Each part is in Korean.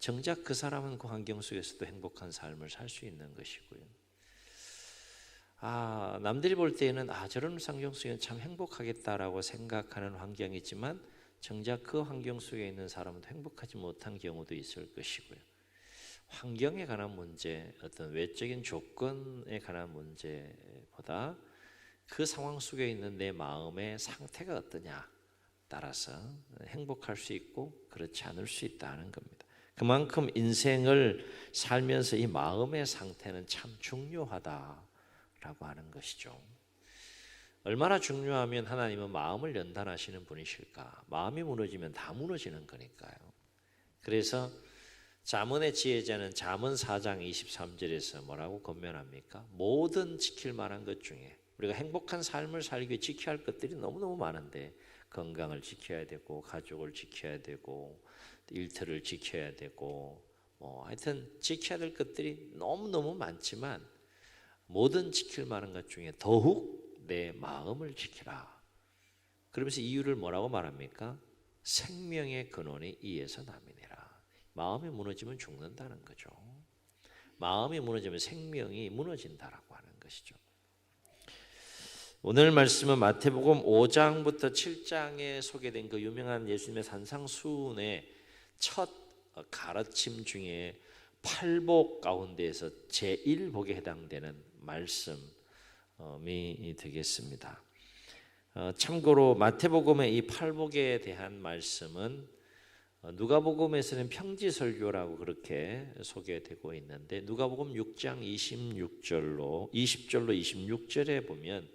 정작 그 사람은 그 환경 속에서도 행복한 삶을 살 수 있는 것이고요. 남들이 볼 때에는 저런 환경 속에는 참 행복하겠다라고 생각하는 환경이지만 정작 그 환경 속에 있는 사람은 행복하지 못한 경우도 있을 것이고요. 환경에 관한 문제, 어떤 외적인 조건에 관한 문제보다 그 상황 속에 있는 내 마음의 상태가 어떠냐 따라서 행복할 수 있고 그렇지 않을 수 있다는 겁니다. 그만큼 인생을 살면서 이 마음의 상태는 참 중요하다라고 하는 것이죠. 얼마나 중요하면 하나님은 마음을 연단하시는 분이실까? 마음이 무너지면 다 무너지는 거니까요. 그래서 잠언의 지혜자는 잠언 4장 23절에서 뭐라고 권면합니까? 모든 지킬 만한 것 중에 우리가 행복한 삶을 살기 위해 지켜야 할 것들이 너무너무 많은데 건강을 지켜야 되고 가족을 지켜야 되고 일터를 지켜야 되고 하여튼 지켜야 될 것들이 너무너무 많지만 모든 지킬 만한 것 중에 더욱 내 마음을 지키라. 그러면서 이유를 뭐라고 말합니까? 생명의 근원이 이에서 남이니라. 마음이 무너지면 죽는다는 거죠. 마음이 무너지면 생명이 무너진다라고 하는 것이죠. 오늘 말씀은 마태복음 5장부터 7장에 소개된 그 유명한 예수님의 산상수훈의 첫 가르침 중에 팔복 가운데에서 제1복에 해당되는 말씀이 되겠습니다. 참고로 마태복음의 이 팔복에 대한 말씀은 누가복음에서는 평지설교라고 그렇게 소개되고 있는데 누가복음 6장 20절로 26절에 보면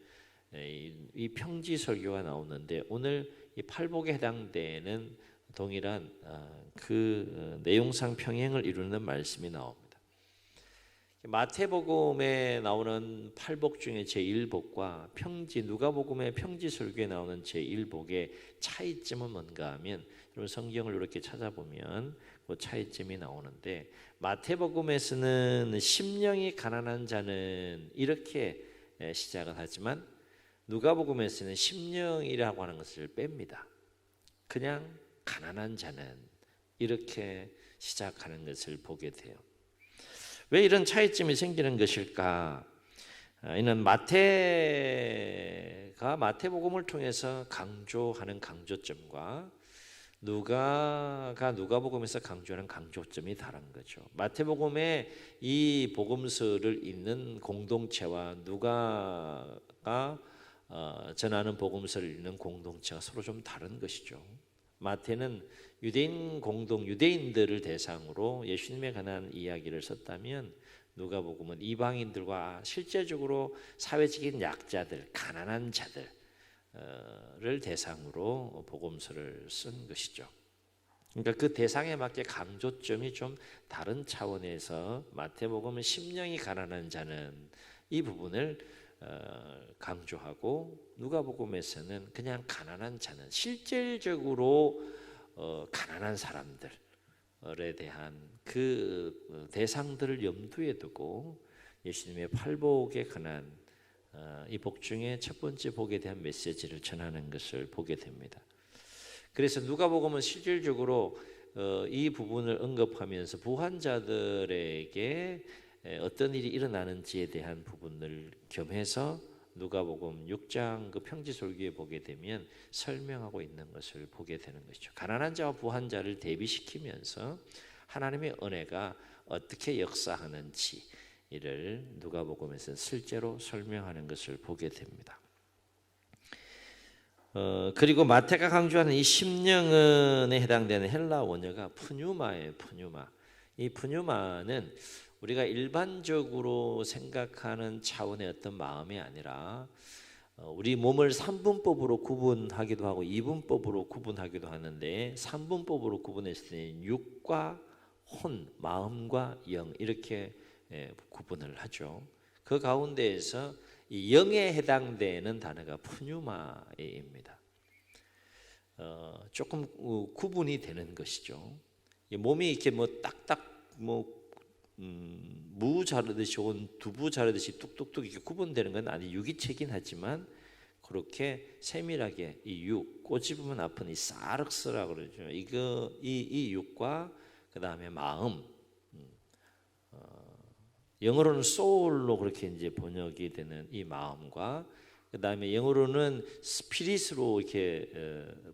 이 평지설교가 나오는데 오늘 이 팔복에 해당되는 동일한 그 내용상 평행을 이루는 말씀이 나옵니다. 마태복음에 나오는 팔복 중에 제1복과 누가복음의 평지설교에 나오는 제1복의 차이점은 뭔가 하면 여러분 성경을 이렇게 찾아보면 그 차이점이 나오는데 마태복음에서는 심령이 가난한 자는 이렇게 시작을 하지만 누가복음에서는 심령이라고 하는 것을 뺍니다. 그냥 가난한 자는 이렇게 시작하는 것을 보게 돼요. 왜 이런 차이점이 생기는 것일까? 이는 마태가 마태복음을 통해서 강조하는 강조점과 누가복음에서 강조하는 강조점이 다른 거죠. 마태복음의 이 복음서를 읽는 공동체와 누가가 전하는 복음서를 읽는 공동체가 서로 좀 다른 것이죠. 마태는 유대인들을 대상으로 예수님에 관한 이야기를 썼다면 누가복음은 이방인들과 실제적으로 사회적인 약자들, 가난한 자들을 대상으로 복음서를 쓴 것이죠. 그러니까 그 대상에 맞게 강조점이 좀 다른 차원에서 마태복음은 심령이 가난한 자는 이 부분을 강조하고 누가복음에서는 그냥 가난한 자는 실질적으로 가난한 사람들에 대한 그 대상들을 염두에 두고 예수님의 팔복에 관한 이 복 중에 첫 번째 복에 대한 메시지를 전하는 것을 보게 됩니다. 그래서 누가복음은 실질적으로 이 부분을 언급하면서 부한자들에게 어떤 일이 일어나는지에 대한 부분을 겸해서 누가복음 6장 그 평지설교에 보게 되면 설명하고 있는 것을 보게 되는 것이죠. 가난한 자와 부한 자를 대비시키면서 하나님의 은혜가 어떻게 역사하는지 이를 누가복음에서 실제로 설명하는 것을 보게 됩니다. 그리고 마태가 강조하는 이 심령은에 해당되는 헬라 원어가 푸뉴마예요. 푸뉴마. 이 푸뉴마는 우리가 일반적으로 생각하는 차원의 어떤 마음이 아니라 우리 몸을 3분법으로 구분하기도 하고 2분법으로 구분하기도 하는데 3분법으로 구분했을 때는 육과 혼, 마음과 영 이렇게 구분을 하죠. 그 가운데에서 이 영에 해당되는 단어가 푸뉴마입니다. 조금 구분이 되는 것이죠. 몸이 이렇게 딱딱 무 자르듯이 혹은 두부 자르듯이 뚝뚝뚝 이렇게 구분되는 건 아니 유기체긴 하지만 그렇게 세밀하게 이 육 꼬집으면 아픈 이 사륵스라고 그러죠. 이 육과 그 다음에 마음, 영어로는 soul로 그렇게 이제 번역이 되는 이 마음과 그 다음에 영어로는 spirit으로 이렇게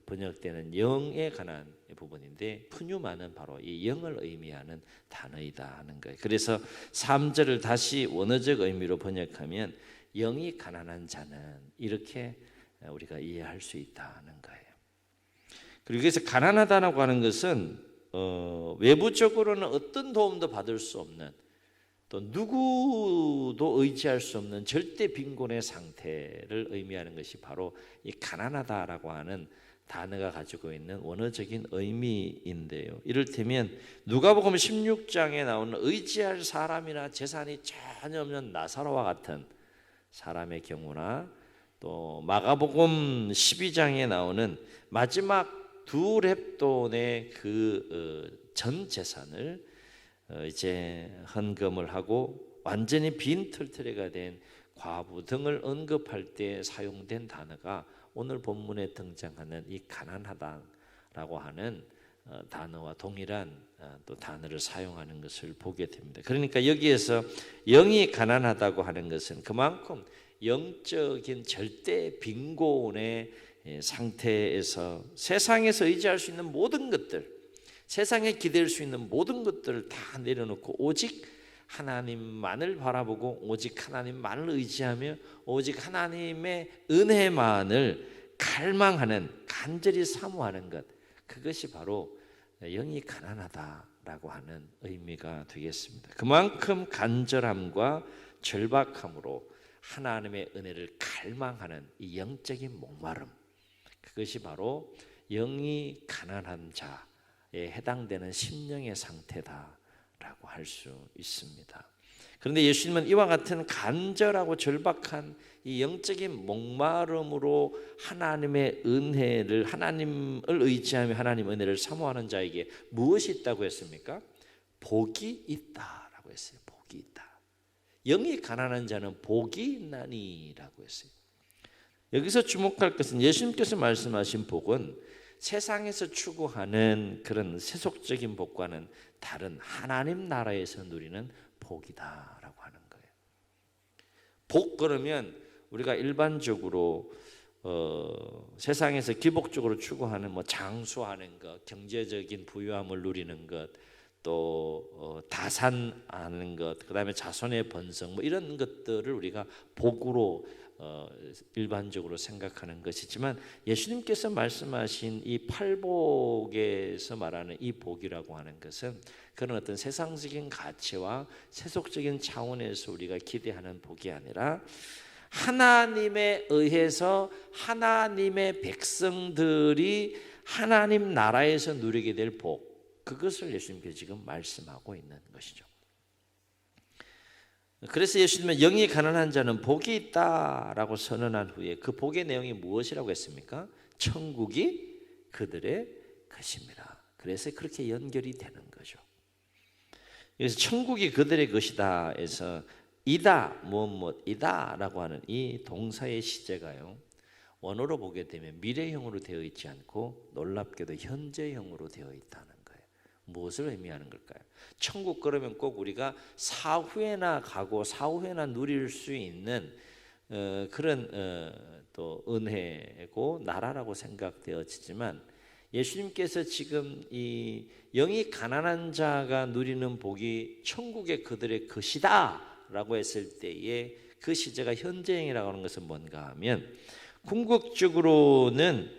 번역되는 영에 관한 부분인데 푸뉴마는 바로 이 영을 의미하는 단어이다 하는 거예요. 그래서 3절을 다시 원어적 의미로 번역하면 영이 가난한 자는 이렇게 우리가 이해할 수 있다는 거예요. 그리고 그래서 가난하다라고 하는 것은 외부적으로는 어떤 도움도 받을 수 없는 또 누구도 의지할 수 없는 절대 빈곤의 상태를 의미하는 것이 바로 이 가난하다라고 하는 단어가 가지고 있는 원어적인 의미인데요. 이를테면 누가복음 16장에 나오는 의지할 사람이나 재산이 전혀 없는 나사로와 같은 사람의 경우나 또 마가복음 12장에 나오는 마지막 두 렙돈의 그 전 재산을 이제 헌금을 하고 완전히 빈 털터리가 된 과부 등을 언급할 때 사용된 단어가 오늘 본문에 등장하는 이 가난하다라고 하는 단어와 동일한 또 단어를 사용하는 것을 보게 됩니다. 그러니까 여기에서 영이 가난하다고 하는 것은 그만큼 영적인 절대 빈곤의 상태에서 세상에서 의지할 수 있는 모든 것들, 세상에 기댈 수 있는 모든 것들을 다 내려놓고 오직 하나님만을 바라보고 오직 하나님만을 의지하며 오직 하나님의 은혜만을 갈망하는, 간절히 사모하는 것, 그것이 바로 영이 가난하다라고 하는 의미가 되겠습니다. 그만큼 간절함과 절박함으로 하나님의 은혜를 갈망하는 이 영적인 목마름, 그것이 바로 영이 가난한 자에 해당되는 심령의 상태다라고 할 수 있습니다. 그런데 예수님은 이와 같은 간절하고 절박한 이 영적인 목마름으로 하나님의 은혜를, 하나님을 의지하며 하나님의 은혜를 사모하는 자에게 무엇이 있다고 했습니까? 복이 있다라고 했어요. 복이 있다. 영이 가난한 자는 복이 있나니라고 했어요. 여기서 주목할 것은 예수님께서 말씀하신 복은 세상에서 추구하는 그런 세속적인 복과는 다른 하나님 나라에서 누리는 복이다라고 하는 거예요. 복 그러면 우리가 일반적으로 세상에서 기복적으로 추구하는 뭐 장수하는 것, 경제적인 부유함을 누리는 것, 또 다산하는 것, 그다음에 자손의 번성 뭐 이런 것들을 우리가 복으로 일반적으로 생각하는 것이지만 예수님께서 말씀하신 이 팔복에서 말하는 이 복이라고 하는 것은 그런 어떤 세상적인 가치와 세속적인 차원에서 우리가 기대하는 복이 아니라 하나님에 의해서 하나님의 백성들이 하나님 나라에서 누리게 될 복, 그것을 예수님께서 지금 말씀하고 있는 것이죠. 그래서 예수님은 영이 가난한 자는 복이 있다라고 선언한 후에 그 복의 내용이 무엇이라고 했습니까? 천국이 그들의 것입니다. 그래서 그렇게 연결이 되는 거죠. 그래서 천국이 그들의 것이다 해서 이다 무엇이다라고 하는 이 동사의 시제가요, 원어로 보게 되면 미래형으로 되어 있지 않고 놀랍게도 현재형으로 되어 있다는 거예요. 무엇을 의미하는 걸까요? 천국 그러면 꼭 우리가 사후에나 가고 사후에나 누릴 수 있는 그런 또 은혜고 나라라고 생각되어지지만 예수님께서 지금 이 영이 가난한 자가 누리는 복이 천국의 그들의 것이다라고 했을 때에 그 시제가 현재형이라고 하는 것은 뭔가 하면 궁극적으로는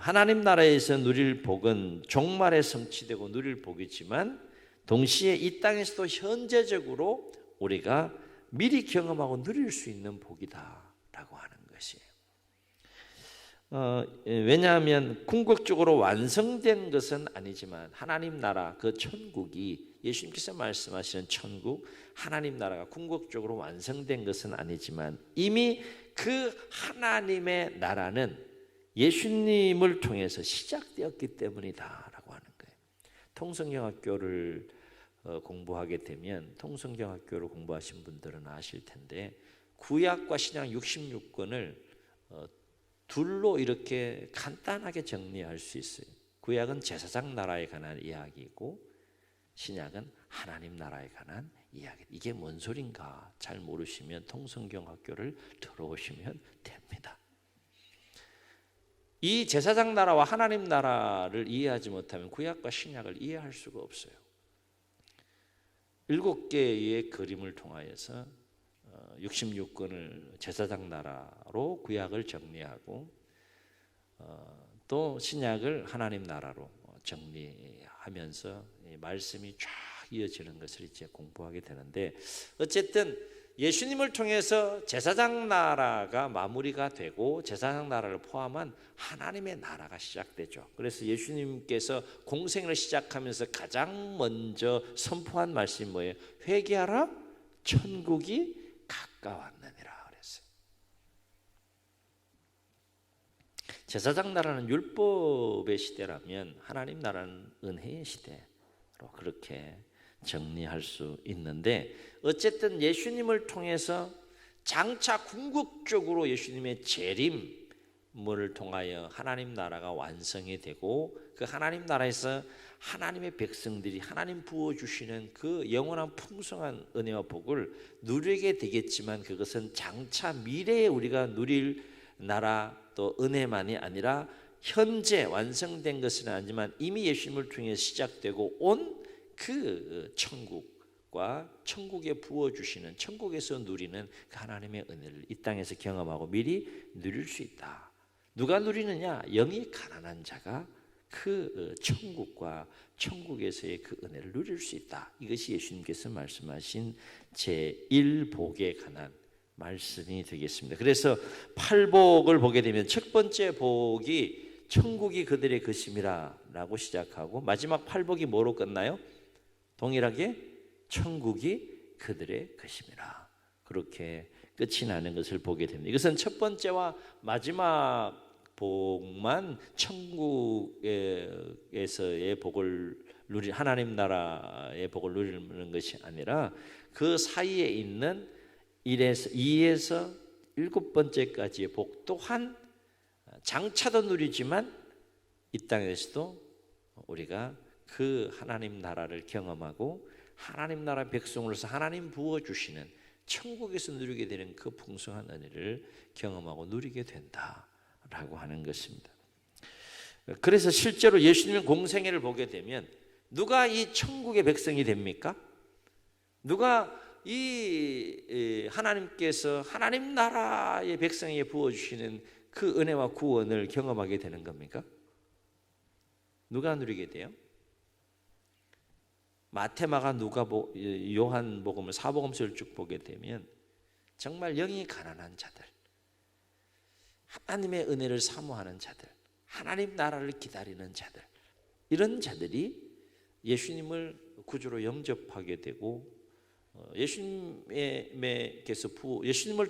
하나님 나라에서 누릴 복은 종말에 성취되고 누릴 복이지만 동시에 이 땅에서도 현재적으로 우리가 미리 경험하고 누릴 수 있는 복이다라고 하는 것이에요. 왜냐하면 궁극적으로 완성된 것은 아니지만 하나님 나라 그 천국이 예수님께서 말씀하시는 천국 하나님 나라가 궁극적으로 완성된 것은 아니지만 이미 그 하나님의 나라는 예수님을 통해서 시작되었기 때문이다라고 하는 거예요. 통성경학교를 공부하게 되면 통성경학교를 공부하신 분들은 아실 텐데 구약과 신약 66권을 둘로 이렇게 간단하게 정리할 수 있어요. 구약은 제사장 나라에 관한 이야기이고 신약은 하나님 나라에 관한 이야기. 이게 뭔 소린가 잘 모르시면 통성경 학교를 들어오시면 됩니다. 이 제사장 나라와 하나님 나라를 이해하지 못하면 구약과 신약을 이해할 수가 없어요. 7개의 그림을 통하여서 66권을 제사장 나라로 구약을 정리하고 또 신약을 하나님 나라로 정리하면서 말씀이 쫙 이어지는 것을 이제 공부하게 되는데, 어쨌든 예수님을 통해서 제사장 나라가 마무리가 되고 제사장 나라를 포함한 하나님의 나라가 시작되죠. 그래서 예수님께서 공생을 시작하면서 가장 먼저 선포한 말씀이 뭐예요? 회개하라, 천국이 가까웠느니라 그랬어요. 제사장 나라는 율법의 시대라면 하나님 나라는 은혜의 시대로 그렇게 정리할 수 있는데, 어쨌든 예수님을 통해서 장차 궁극적으로 예수님의 재림을 통하여 하나님 나라가 완성이 되고, 그 하나님 나라에서 하나님의 백성들이 하나님 부어주시는 그 영원한 풍성한 은혜와 복을 누리게 되겠지만, 그것은 장차 미래에 우리가 누릴 나라 또 은혜만이 아니라 현재 완성된 것은 아니지만 이미 예수님을 통해 시작되고 온 그 천국과 천국에 부어주시는, 천국에서 누리는 그 하나님의 은혜를 이 땅에서 경험하고 미리 누릴 수 있다. 누가 누리느냐? 영이 가난한 자가 그 천국과 천국에서의 그 은혜를 누릴 수 있다. 이것이 예수님께서 말씀하신 제1복에 관한 말씀이 되겠습니다. 그래서 8복을 보게 되면 첫 번째 복이 천국이 그들의 것임이라 라고 시작하고, 마지막 8복이 뭐로 끝나요? 동일하게 천국이 그들의 것임이라, 그렇게 끝이 나는 것을 보게 됩니다. 이것은 첫 번째와 마지막 복만 천국에서의 복을 누리, 하나님 나라의 복을 누리는 것이 아니라 그 사이에 있는 2에서 7번째까지의 복 또한 장차도 누리지만 이 땅에서도 우리가 그 하나님 나라를 경험하고 하나님 나라 백성으로서 하나님 부어주시는 천국에서 누리게 되는 그 풍성한 은혜를 경험하고 누리게 된다라고 하는 것입니다. 그래서 실제로 예수님의 공생애를 보게 되면 누가 이 천국의 백성이 됩니까? 누가 이 하나님께서 하나님 나라의 백성에게 부어주시는 그 은혜와 구원을 경험하게 되는 겁니까? 누가 누리게 돼요? 마태마가 누가복 요한복음을 사복음서를 쭉 보게 되면 정말 영이 가난한 자들, 하나님의 은혜를 사모하는 자들, 하나님 나라를 기다리는 자들, 이런 자들이 예수님을 구주로 영접하게 되고 예수님을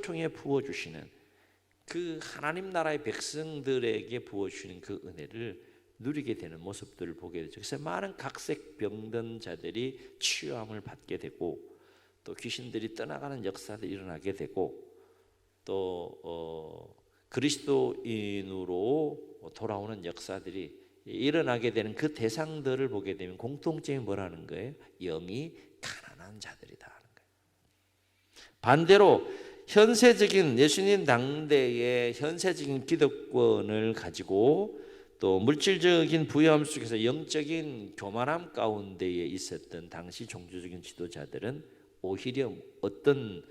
통해 부어주시는 그 하나님 나라의 백성들에게 부어주시는 그 은혜를 누리게 되는 모습들을 보게 되죠. 그래서 많은 각색 병든 자들이 치유함을 받게 되고, 또 귀신들이 떠나가는 역사들이 일어나게 되고, 또 그리스도인으로 돌아오는 역사들이 일어나게 되는 그 대상들을 보게 되면 공통점이 뭐라는 거예요? 영이 가난한 자들이다 하는 거예요. 반대로 현세적인 예수님 당대의 현세적인 기득권을 가지고 또 물질적인 부유함 속에서 영적인 교만함 가운데에 있었던 당시 종교적인 지도자들은 오히려 어떤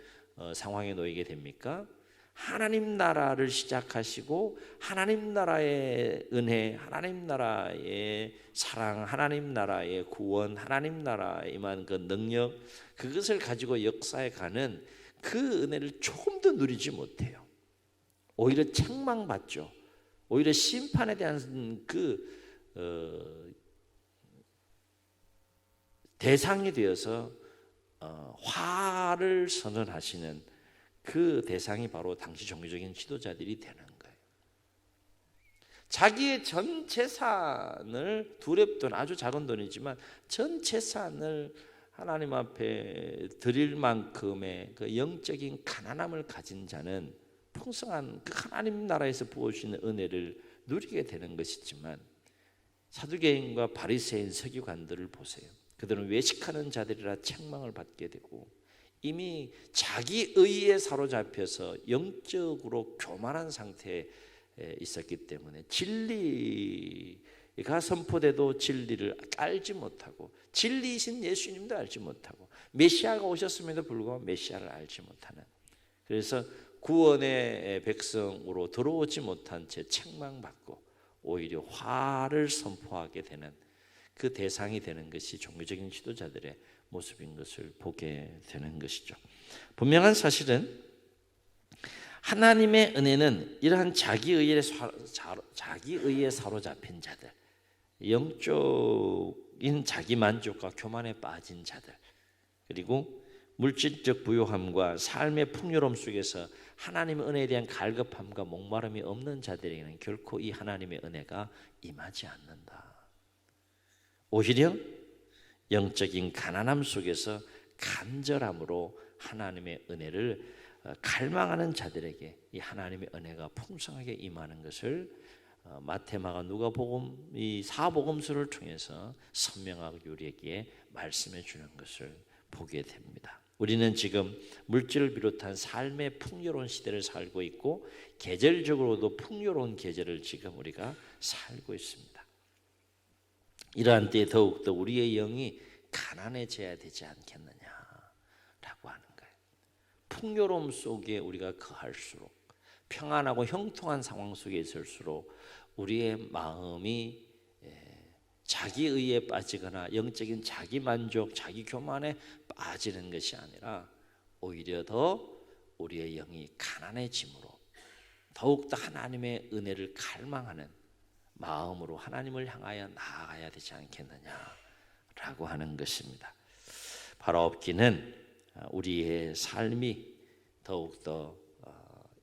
상황에 놓이게 됩니까? 하나님 나라를 시작하시고 하나님 나라의 은혜, 하나님 나라의 사랑, 하나님 나라의 구원, 하나님 나라에 임한 그 능력, 그것을 가지고 역사에 가는 그 은혜를 조금 더 누리지 못해요. 오히려 책망받죠. 오히려 심판에 대한 그 대상이 되어서 화를 선언하시는 그 대상이 바로 당시 종교적인 지도자들이 되는 거예요. 자기의 전 재산을, 두렵돈, 아주 작은 돈이지만 전 재산을 하나님 앞에 드릴 만큼의 그 영적인 가난함을 가진 자는 풍성한 그 하나님 나라에서 부어주시는 은혜를 누리게 되는 것이지만, 사두개인과 바리새인 서기관들을 보세요. 그들은 외식하는 자들이라 책망을 받게 되고 이미 자기 의에 사로잡혀서 영적으로 교만한 상태에 있었기 때문에 진리가 선포돼도 진리를 알지 못하고 진리이신 예수님도 알지 못하고 메시아가 오셨음에도 불구하고 메시아를 알지 못하는, 그래서 구원의 백성으로 들어오지 못한 채 책망받고 오히려 화를 선포하게 되는 그 대상이 되는 것이 종교적인 지도자들의 모습인 것을 보게 되는 것이죠. 분명한 사실은 하나님의 은혜는 이러한 자기의에 사로잡힌 자들, 영적인 자기만족과 교만에 빠진 자들, 그리고 물질적 부요함과 삶의 풍요로움 속에서 하나님의 은혜에 대한 갈급함과 목마름이 없는 자들에게는 결코 이 하나님의 은혜가 임하지 않는다. 오히려 영적인 가난함 속에서 간절함으로 하나님의 은혜를 갈망하는 자들에게 이 하나님의 은혜가 풍성하게 임하는 것을 마태, 마가, 누가복음 이 사복음서를 통해서 선명하게 우리에게 말씀해 주는 것을 보게 됩니다. 우리는 지금 물질을 비롯한 삶의 풍요로운 시대를 살고 있고 계절적으로도 풍요로운 계절을 지금 우리가 살고 있습니다. 이러한 때에 더욱더 우리의 영이 가난해져야 되지 않겠느냐라고 하는 거예요. 풍요로움 속에 우리가 거할수록, 평안하고 형통한 상황 속에 있을수록 우리의 마음이 자기의에 빠지거나 영적인 자기만족, 자기교만에 빠지는 것이 아니라 오히려 더 우리의 영이 가난해짐으로 더욱더 하나님의 은혜를 갈망하는 마음으로 하나님을 향하여 나아가야 되지 않겠느냐라고 하는 것입니다. 바로 없기는 우리의 삶이 더욱더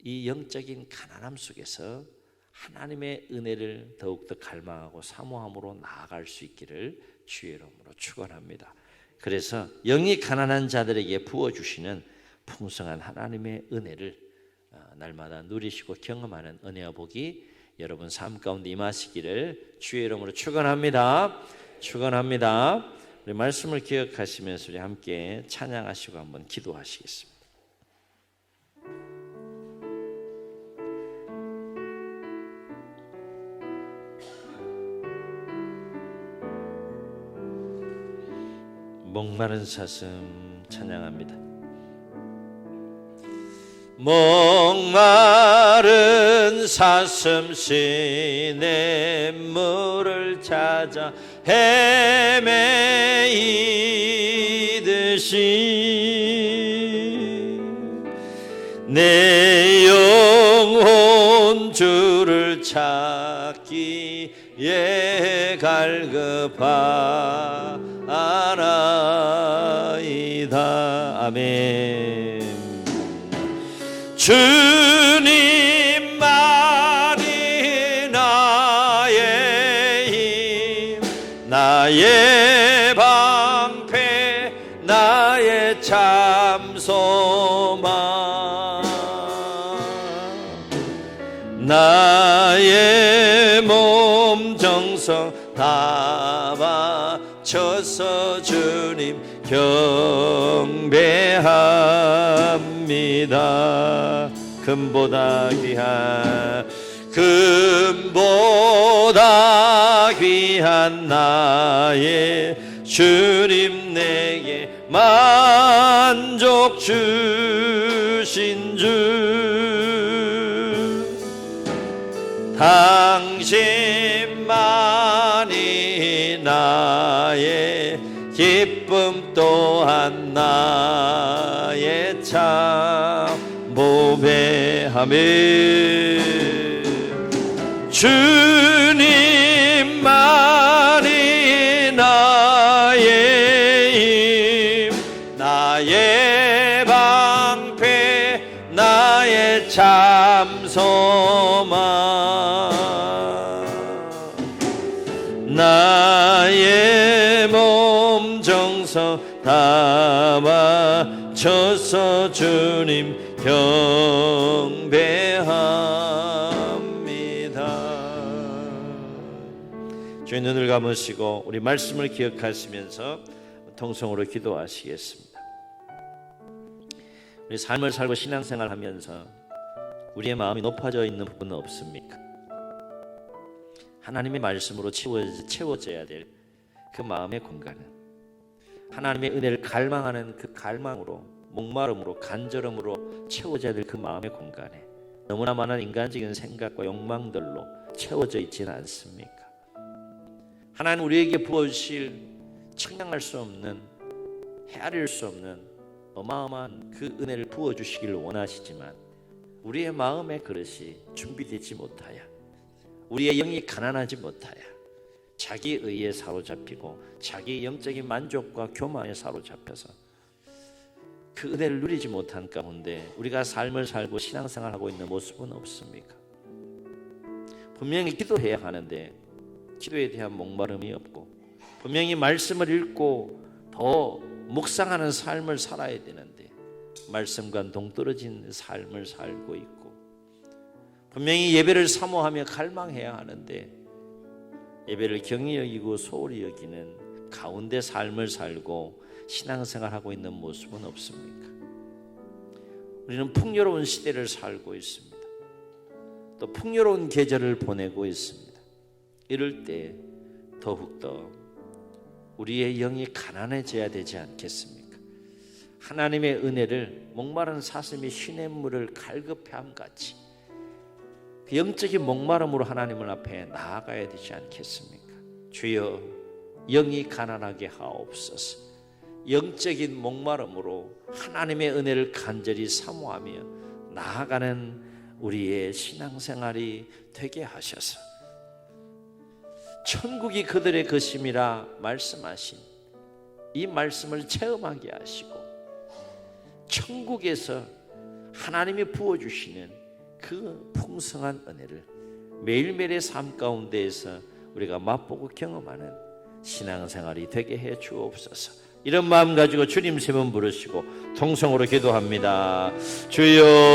이 영적인 가난함 속에서 하나님의 은혜를 더욱더 갈망하고 사모함으로 나아갈 수 있기를 주의 이름으로 축원합니다. 그래서 영이 가난한 자들에게 부어주시는 풍성한 하나님의 은혜를 날마다 누리시고 경험하는 은혜와 복이 여러분 삶 가운데 임하시기를 주의 이름으로 축원합니다. 축원합니다. 우리 말씀을 기억하시면서 우리 함께 찬양하시고 한번 기도하시겠습니다. 목마른 사슴 찬양합니다. 목마른 사슴 시내 물을 찾아 헤매이듯이 내 영혼 주를 찾기에 갈급하나이다. 아멘. 주님만이 나의 힘, 나의 방패, 나의 참 소망, 나의 몸 정성 다 바쳐서 주님 경배합니다. 금보다 귀한 나의 주님, 내게 만족 주신 주, 당신만이 나의 기쁨 또한 나의 참 보배하며 주님만이 나의 힘, 나의 방패, 나의 참 소망, 나의 몸 정성 다 바쳐서 주님 경배합니다. 주의 눈을 감으시고 우리 말씀을 기억하시면서 통성으로 기도하시겠습니다. 우리 삶을 살고 신앙생활 하면서 우리의 마음이 높아져 있는 부분은 없습니까? 하나님의 말씀으로 채워져야 될 그 마음의 공간은, 하나님의 은혜를 갈망하는 그 갈망으로, 목마름으로, 간절함으로 채워져야 될 그 마음의 공간에 너무나 많은 인간적인 생각과 욕망들로 채워져 있지는 않습니까? 하나님 우리에게 부어주실 측량할 수 없는, 헤아릴 수 없는 어마어마한 그 은혜를 부어주시기를 원하시지만 우리의 마음의 그릇이 준비되지 못하여, 우리의 영이 가난하지 못하여 자기 의에 사로잡히고 자기 영적인 만족과 교만에 사로잡혀서 그 은혜를 누리지 못한 가운데 우리가 삶을 살고 신앙생활하고 있는 모습은 없습니까? 분명히 기도해야 하는데 기도에 대한 목마름이 없고, 분명히 말씀을 읽고 더 묵상하는 삶을 살아야 되는데 말씀과 동떨어진 삶을 살고 있고, 분명히 예배를 사모하며 갈망해야 하는데 예배를 경히 여기고 소홀히 여기는 가운데 삶을 살고 신앙생활하고 있는 모습은 없습니까? 우리는 풍요로운 시대를 살고 있습니다. 또 풍요로운 계절을 보내고 있습니다. 이럴 때 더욱더 우리의 영이 가난해져야 되지 않겠습니까? 하나님의 은혜를 목마른 사슴이 시냇물을 갈급해함 같이 그 영적인 목마름으로 하나님을 앞에 나아가야 되지 않겠습니까? 주여, 영이 가난하게 하옵소서. 영적인 목마름으로 하나님의 은혜를 간절히 사모하며 나아가는 우리의 신앙생활이 되게 하셔서 천국이 그들의 것임이라 말씀하신 이 말씀을 체험하게 하시고, 천국에서 하나님이 부어주시는 그 풍성한 은혜를 매일매일의 삶 가운데에서 우리가 맛보고 경험하는 신앙생활이 되게 해 주옵소서. 이런 마음 가지고 주님 세 번 부르시고 통성으로 기도합니다. 주여